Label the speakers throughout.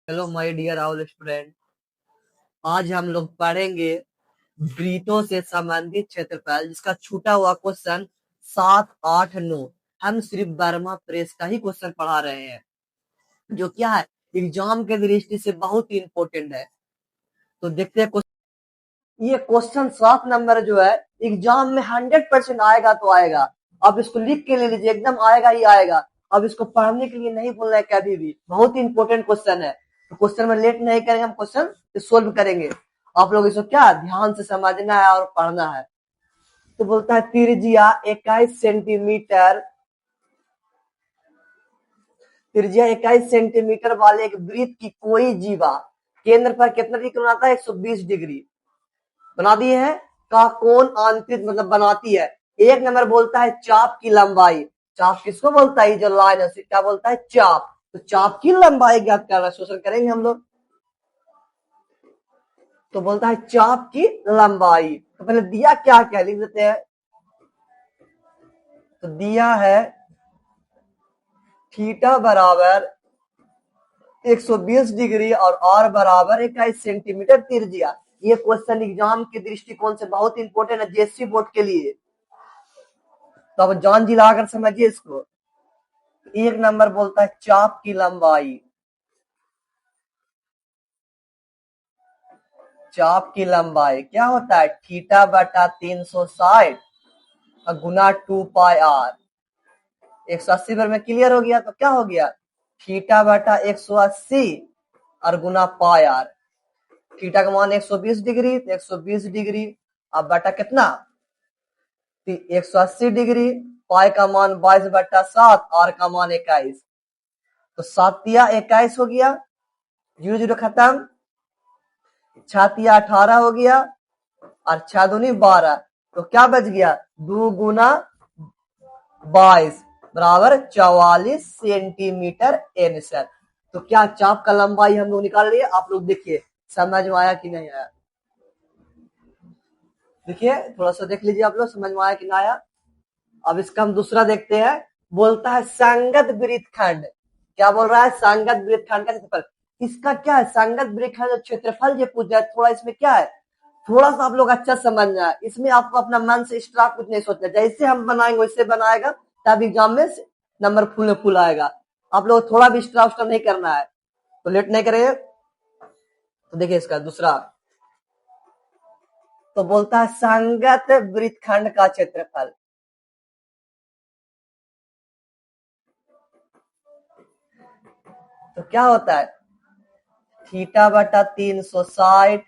Speaker 1: Hello my dear all student. आज हम लोग पढ़ेंगे वृत्तों से संबंधित क्षेत्रफल जिसका छूटा हुआ क्वेश्चन 7, 8, 9। हम सिर्फ वर्मा प्रेस का ही क्वेश्चन पढ़ा रहे हैं जो क्या है एग्जाम के दृष्टि से बहुत ही इंपॉर्टेंट है। तो देखते हैं ये क्वेश्चन 7 नंबर जो है एग्जाम में 100% आएगा तो आएगा। अब इसको लिख के ले लीजिए, एकदम आएगा ही आएगा। अब इसको पढ़ने के लिए नहीं भूलना है कभी भी, बहुत ही इंपॉर्टेंट क्वेश्चन है। तो क्वेश्चन में लेट नहीं करेंगे, हम क्वेश्चन सोल्व करेंगे। आप लोग इसको क्या ध्यान से समझना है और पढ़ना है। तो बोलता है त्रिज्या 21 सेंटीमीटर, त्रिज्या 21 सेंटीमीटर वाले एक वृत्त की कोई जीवा केंद्र पर कितना डिग्री बनाता है? 120 डिग्री बना दिए है। का कोण आंतरिक मतलब बनाती है। एक नंबर बोलता है चाप की लंबाई। चाप किसको बोलता है? जो लाइन है क्या बोलता है? चाप। तो चाप की लंबाई ज्ञात करना शोषण करेंगे हम लोग। तो बोलता है चाप की लंबाई। तो पहले दिया क्या क्या लिख देते हैं। तो दिया है थीटा बराबर 120 डिग्री और आर बराबर 21 सेंटीमीटर त्रिज्या। ये क्वेश्चन एग्जाम के दृष्टिकोण से बहुत इंपॉर्टेंट है जेएससी बोर्ड के लिए। तो अब जान जिलाकर समझिए इसको। एक नंबर बोलता है चाप की लंबाई। चाप की लंबाई क्या होता है? थीटा बटा 360 और गुना 2 पाई आर। 180 पर में क्लियर हो गया। तो क्या हो गया? थीटा बटा 180 और गुना पाई आर। थीटा का मान 120 डिग्री, तो 120 डिग्री अब बटा कितना? 180 डिग्री। पाई का मान 22/7, आर का मान 21। तो 7 या 21 हो गया, 0 0 खत्म। 6 या 18 हो गया और 6 दूनी 12। तो क्या बच गया? 2 गुना 22 बराबर 44 सेंटीमीटर एनसर। तो क्या चाप का लंबाई हम लोग निकाल लिए? आप लोग देखिए समझ में आया कि नहीं आया। देखिए थोड़ा सा देख लीजिए आप लोग, समझ में आया कि नहीं आया। अब इसका हम दूसरा देखते हैं। बोलता है संगत वृत्तखंड। क्या बोल रहा है? संगत वृत्तखंड का क्षेत्रफल। इसका क्या है? संगत वृत्तखंड क्षेत्रफल जो पूछ रहा है, थोड़ा इसमें क्या है, थोड़ा सा आप लोग अच्छा समझना है। इसमें आपको अपना मन से एक्स्ट्रा कुछ नहीं सोचना, जैसे हम बनाएंगे वैसे बनाएगा, तब एग्जाम में नंबर फुल फुल आएगा। आप लोग थोड़ा भी एक्स्ट्रा उस्ट्रा नहीं करना है। तो लेट नहीं करेंगे। तो देखिए इसका दूसरा। तो बोलता है संगत वृत्तखंड का क्षेत्रफल। तो क्या होता है? थीटा बटा 360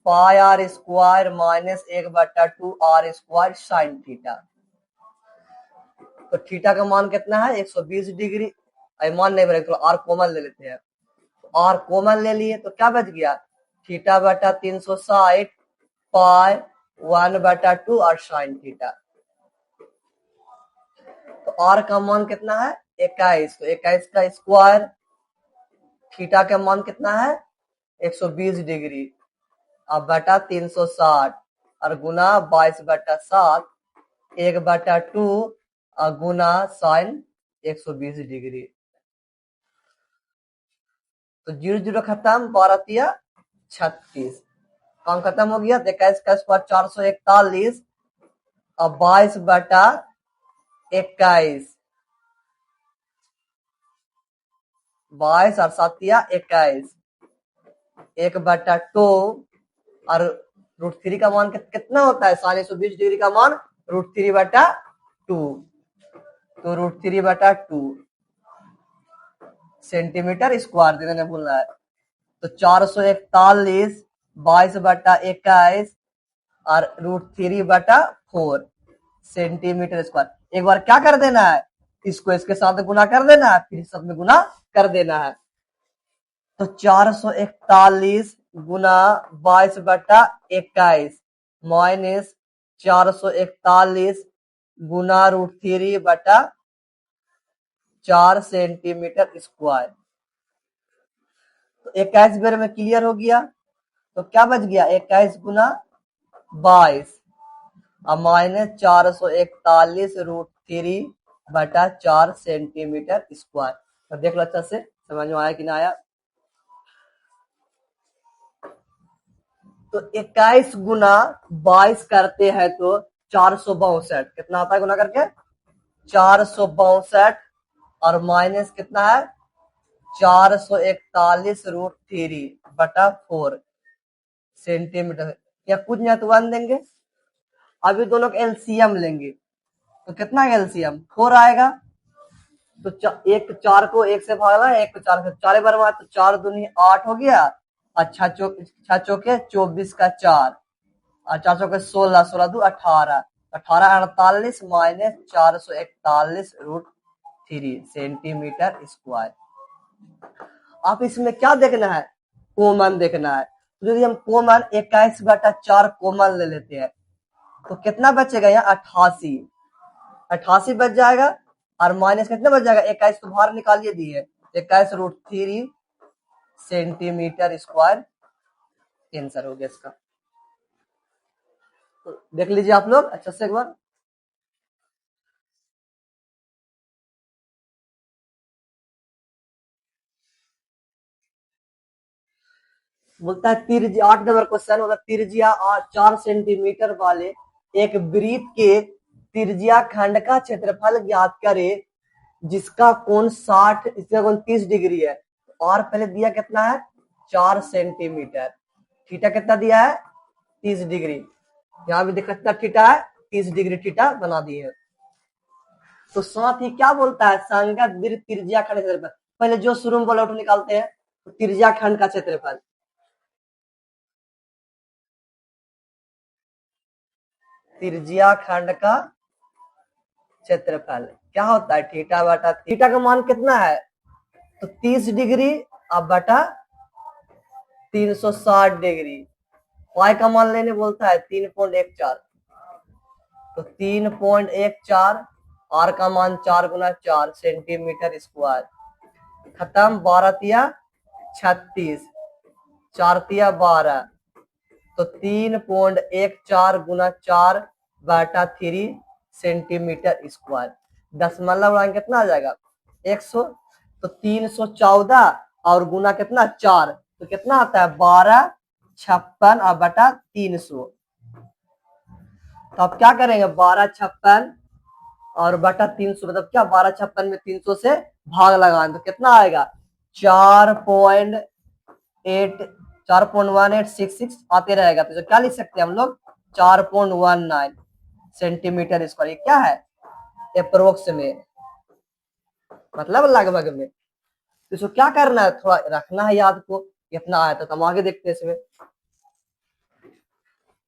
Speaker 1: pi r square minus 1/2 r square sine theta. तो थीटा का मान कितना है? 120 डिग्री। मान नहीं बनेगा, तो आर कॉमन ले लेते हैं। आर कॉमन ले लिए तो क्या बच गया? थीटा बटा 360 पाई 1/2 और साइन थीटा। तो आर का मान कितना है? 21। तो 21 का स्क्वायर। थीटा का मान कितना है? 120 डिग्री। अब बटा 360 और गुना 22/7 1/2 और गुना साइन 120 डिग्री। तो 0 0 खत्म, 12 या 36 काम खत्म हो गया। 21 का स्क्वायर 441 और 22/21 22 और 7 या 21 1/2 और √3 का मान कितना होता है? साइन 120 डिग्री का मान √3/2। तो √3/2 सेंटीमीटर स्क्वायर देने में भूलना है। तो 441 22/21 और √3/4 सेंटीमीटर स्क्वायर। एक बार क्या कर देना है? इसको इसके साथ गुना कर देना है, फिर सब में गुना कर देना है। तो 441 गुना 22/21 माइनस 441 गुना √3/4 सेंटीमीटर स्क्वायर। तो 21 बेर में क्लियर हो गया। तो क्या बच गया? 21 गुना 22 और माइनस 441 √3/4 सेंटीमीटर स्क्वायर। तो देख लो अच्छा से, समझ में आया कि ना आया। तो 21 गुना 22 करते हैं तो 462। कितना आता है गुना करके? 462 और माइनस कितना है? 441√3/4 सेंटीमीटर। या कुछ नहीं तो 1 देंगे। अभी दोनों का एलसीएम लेंगे तो कितना एलसीएम 4 आएगा। तो एक 4 को 1 से भागना है, एक को 4 से, 4 बार मार तो 4 दूनी 8 हो गया। अच्छा छह चौके 24 का 4 और 4 चौके 16, 16 दू 18, 18 48 माइनस 441√3 सेंटीमीटर स्क्वायर। आप इसमें क्या देखना है? कॉमन देखना है। तो यदि हम कॉमन 21/4 कॉमन ले लेते हैं तो कितना बचेगा? यहाँ 88, 88 बच जाएगा और माइनस कितना बच जाएगा? 21 तो बाहर निकालिए दिए, 21√3 सेंटीमीटर स्क्वायर आंसर हो गया इसका। तो देख लीजिए आप लोग अच्छा से एक बार। बोलता है त्रिज्या 8 नंबर क्वेश्चन होता है, त्रिज्या 4 सेंटीमीटर वाले एक वृत्त के त्रिज्या खंड का क्षेत्रफल ज्ञात करे जिसका कोण 60, इसका कोण 30 डिग्री है। और पहले दिया कितना है? 4 सेंटीमीटर। थीटा कितना दिया है? 30 डिग्री। यहाँ भी देखा कितना थीटा है? 30 डिग्री थीटा बना दी है। तो साथ ही क्या बोलता है? संगत वृत्त त्रिज्या खंड क्षेत्रफल। पहले जो शुरू में बोला उठो निकालते हैं। तो त्रिज्या खंड का क्षेत्रफल, त्रिज्या खंड का क्षेत्रफल क्या होता है? थीटा बटा, थीटा का मान कितना है? तो 30 डिग्री अब बटा 360 डिग्री। पाई का मान लेने बोलता है 3.14। तो 3.14 आर का मान 4 गुना 4 सेंटीमीटर स्क्वायर। खत्म। 12 तिया 36, 4 तिया 12, तो 3.14 गुना 4/3 सेंटीमीटर स्क्वायर। दशमलव लगाएंगे कितना आ जाएगा? 100। तो 314 और गुना कितना 4 तो कितना आता है? 1256 और बटा 300। तो आप क्या करेंगे? 1256 और बटा 300 मतलब क्या? 1256 में 300 से भाग लगाएं तो कितना आएगा? 4.1866 आते रहेगा। तो क्या लिख सकते हैं हम लोग? 4.19 सेंटीमीटर स्क्वायर। ये क्या है? अप्रोक्स में, मतलब लगभग में। तो इसको क्या करना है? थोड़ा रखना है याद को। कितना आया तो हम आगे देखते हैं इसमें।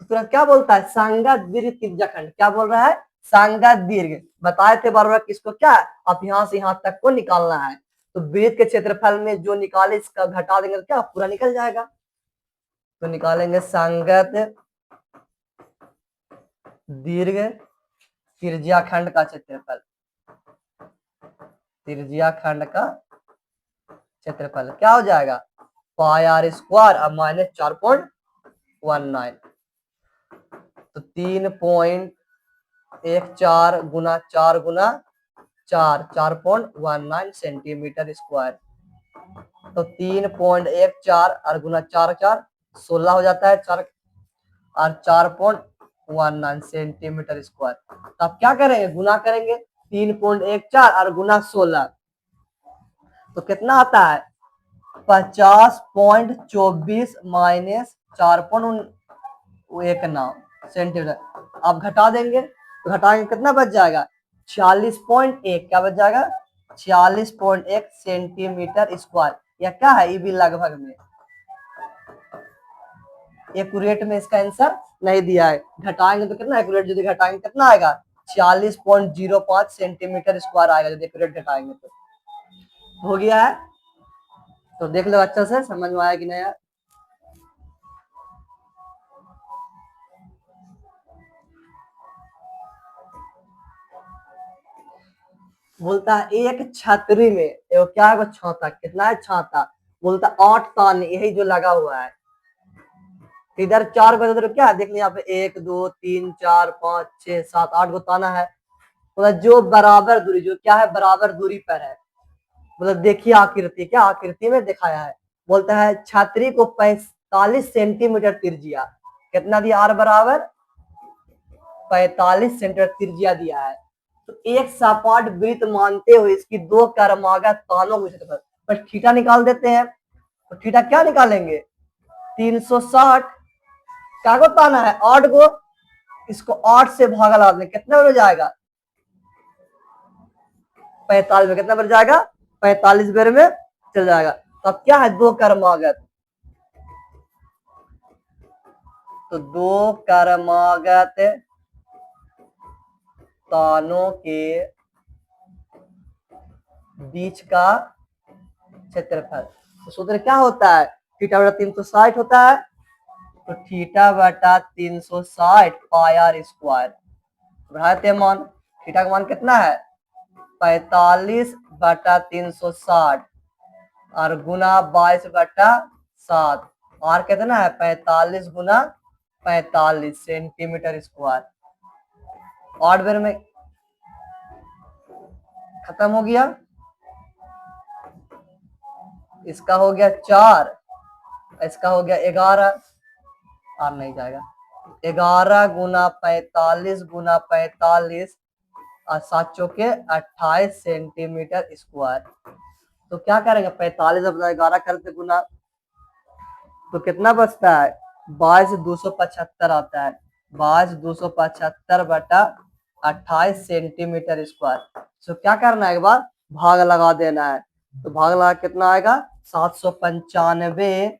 Speaker 1: तो क्या बोलता है? संगत दीर्घ त्रिज्या खंड। क्या बोल रहा है? संगत दीर्घ। बताए थे बार बार किसको क्या? आप यहाँ से यहाँ तक को निकालना है। तो वृत्त के क्षेत्रफल में जो निकाले इसका घटा देंगे तो क्या पूरा निकल जाएगा। तो निकालेंगे संगत दीर्घ त्रिज्या खंड का क्षेत्रफल। त्रिज्या खंड का क्षेत्रफल क्या हो जाएगा? पाई आर स्क्वायर और माइनस 4.19। तो 3.14 गुना 4 गुना 4, 4.19 सेंटीमीटर स्क्वायर। तो 3.14 और गुना 4 4 16 हो जाता है 4 और 4.19 सेंटीमीटर स्क्वायर। तो आप क्या करेंगे? गुना करेंगे 3.14 और गुना 16 तो कितना आता है? 50.24 माइनस 4.19 सेंटीमीटर। आप घटा देंगे तो घटाएंगे कितना बच जाएगा? 46.1। क्या बच जाएगा? 46.1 सेंटीमीटर स्क्वायर। या क्या है? ये भी लगभग में, एक्यूरेट में इसका आंसर नहीं दिया है। घटाएंगे तो कितना एक्यूरेट, यदि घटाएंगे कितना आएगा? 46.05 सेंटीमीटर स्क्वायर आएगा यदि एक्यूरेट घटाएंगे तो। हो गया है। तो देख लो अच्छा से, समझ में आया कि नहीं? बोलता है एक छतरी में क्या है? छाता। कितना है छाता? बोलता 8 ताने, यही जो लगा हुआ है। इधर 4 को इधर क्या देख लिया यहाँ पे? 1 2 3 4 5 6 7 8 को ताना है। मतलब जो बराबर दूरी, जो क्या है? बराबर दूरी पर है। मतलब देखिए आकृति, क्या आकृति में दिखाया है। बोलता है छतरी को 45 सेंटीमीटर त्रिज्या। कितना दिया? आर बराबर 45 सेंटीमीटर त्रिज्या दिया है। तो एक सपाट वृत्त मानते हुए इसकी दो क्रमागत तानों के क्षेत्रफल पर थीटा निकाल देते हैं। तो थीटा क्या निकालेंगे? 360। क्या को ताना है? 8 को। इसको 8 से भागा लगा दें, कितना बढ़ जाएगा? 45 में कितना बढ़ जाएगा? 45 बेर में चल जाएगा। तो अब क्या है? दो क्रमागत। तो दो क्रमागत तानों के बीच का क्षेत्रफल। तो सूत्र क्या होता है? थीटा बटा 360 होता है। तो थीटा बटा 360 पाई आर स्क्वायर। बढ़ाते मान, थीटा का मान कितना है? 45 बटा 360 और गुना 22 बटा 7। आर कितना है? 45 गुना 45 सेंटीमीटर स्क्वायर। 8 बेर में खत्म हो गया। इसका हो गया 4, इसका हो गया 11। आर नहीं जाएगा। 11 गुना 45 गुना 45 और 7 चौके 28 सेंटीमीटर स्क्वायर। तो क्या करेंगे? 45 अब 11 करते गुना, तो कितना बचता है? 22,275 आता है। 22,275 बटा 28 सेंटीमीटर स्क्वायर। तो क्या करना है? एक बार भाग लगा देना है। तो भाग लगा कितना आएगा? 795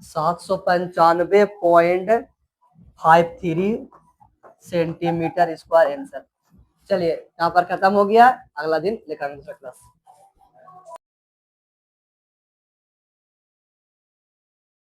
Speaker 1: 795.53 सेंटीमीटर स्क्वायर आंसर। चलिए यहाँ पर खत्म हो गया। अगला दिन लिखेंगे दूसरा क्लास।